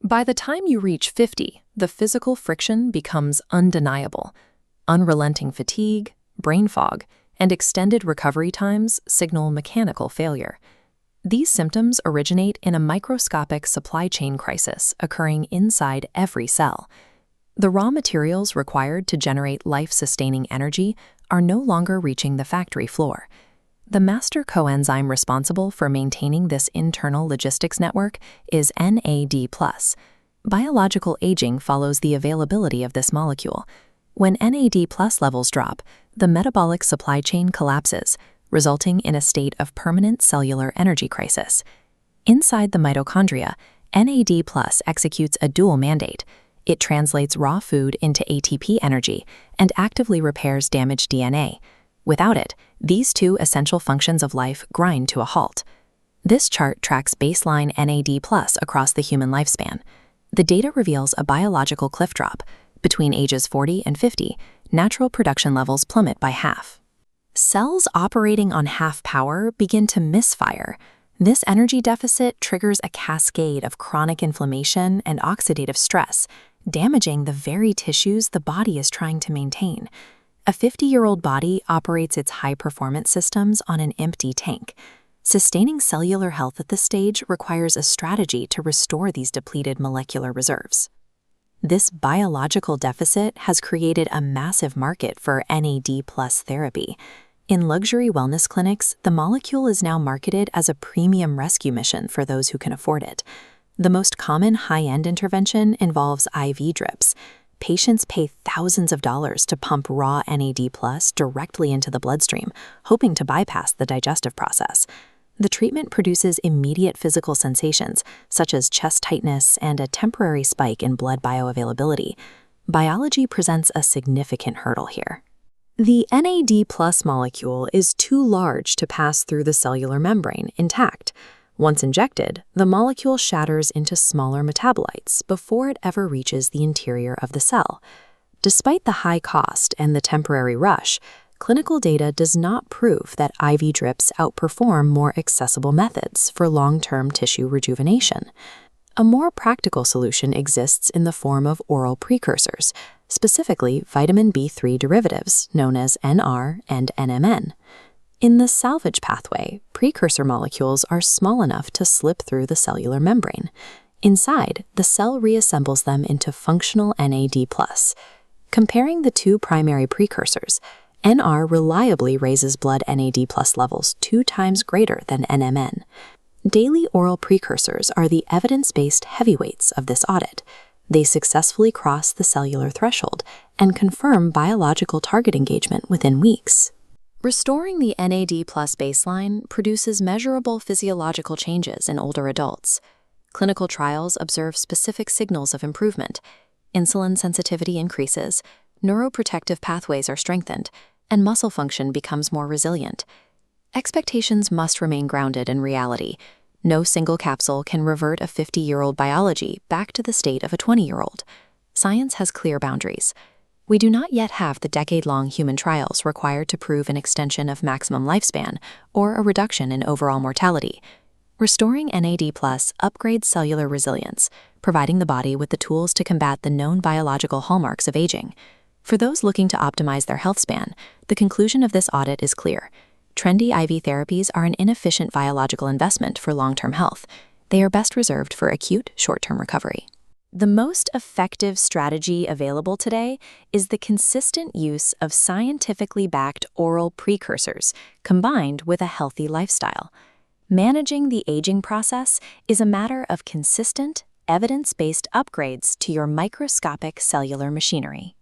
By the time you reach 50, the physical friction becomes undeniable. Unrelenting fatigue, brain fog, and extended recovery times signal mechanical failure. These symptoms originate in a microscopic supply chain crisis occurring inside every cell. The raw materials required to generate life-sustaining energy are no longer reaching the factory floor. The master coenzyme responsible for maintaining this internal logistics network is NAD+. Biological aging follows the availability of this molecule. When NAD+ levels drop, the metabolic supply chain collapses, resulting in a state of permanent cellular energy crisis. Inside the mitochondria, NAD+ executes a dual mandate. It translates raw food into ATP energy and actively repairs damaged DNA. Without it, these two essential functions of life grind to a halt. This chart tracks baseline NAD+ across the human lifespan. The data reveals a biological cliff drop. Between ages 40 and 50, natural production levels plummet by half. Cells operating on half power begin to misfire. This energy deficit triggers a cascade of chronic inflammation and oxidative stress, damaging the very tissues the body is trying to maintain. A 50-year-old body operates its high-performance systems on an empty tank. Sustaining cellular health at this stage requires a strategy to restore these depleted molecular reserves. This biological deficit has created a massive market for NAD+ therapy. In luxury wellness clinics, the molecule is now marketed as a premium rescue mission for those who can afford it. The most common high-end intervention involves IV drips. Patients pay thousands of dollars to pump raw NAD+ directly into the bloodstream, hoping to bypass the digestive process. The treatment produces immediate physical sensations, such as chest tightness and a temporary spike in blood bioavailability. Biology presents a significant hurdle here. The NAD+ molecule is too large to pass through the cellular membrane intact. Once injected, the molecule shatters into smaller metabolites before it ever reaches the interior of the cell. Despite the high cost and the temporary rush, clinical data does not prove that IV drips outperform more accessible methods for long-term tissue rejuvenation. A more practical solution exists in the form of oral precursors, specifically vitamin B3 derivatives known as NR and NMN. In the salvage pathway, precursor molecules are small enough to slip through the cellular membrane. Inside, the cell reassembles them into functional NAD+. Comparing the two primary precursors, NR reliably raises blood NAD+ levels 2 times greater than NMN. Daily oral precursors are the evidence-based heavyweights of this audit. They successfully cross the cellular threshold and confirm biological target engagement within weeks. Restoring the NAD+ baseline produces measurable physiological changes in older adults. Clinical trials observe specific signals of improvement. Insulin sensitivity increases, neuroprotective pathways are strengthened, and muscle function becomes more resilient. Expectations must remain grounded in reality. No single capsule can revert a 50-year-old biology back to the state of a 20-year-old. Science has clear boundaries. We do not yet have the decade-long human trials required to prove an extension of maximum lifespan or a reduction in overall mortality. Restoring NAD+ upgrades cellular resilience, providing the body with the tools to combat the known biological hallmarks of aging. For those looking to optimize their health span, the conclusion of this audit is clear. Trendy IV therapies are an inefficient biological investment for long-term health. They are best reserved for acute, short-term recovery. The most effective strategy available today is the consistent use of scientifically backed oral precursors combined with a healthy lifestyle. Managing the aging process is a matter of consistent, evidence-based upgrades to your microscopic cellular machinery.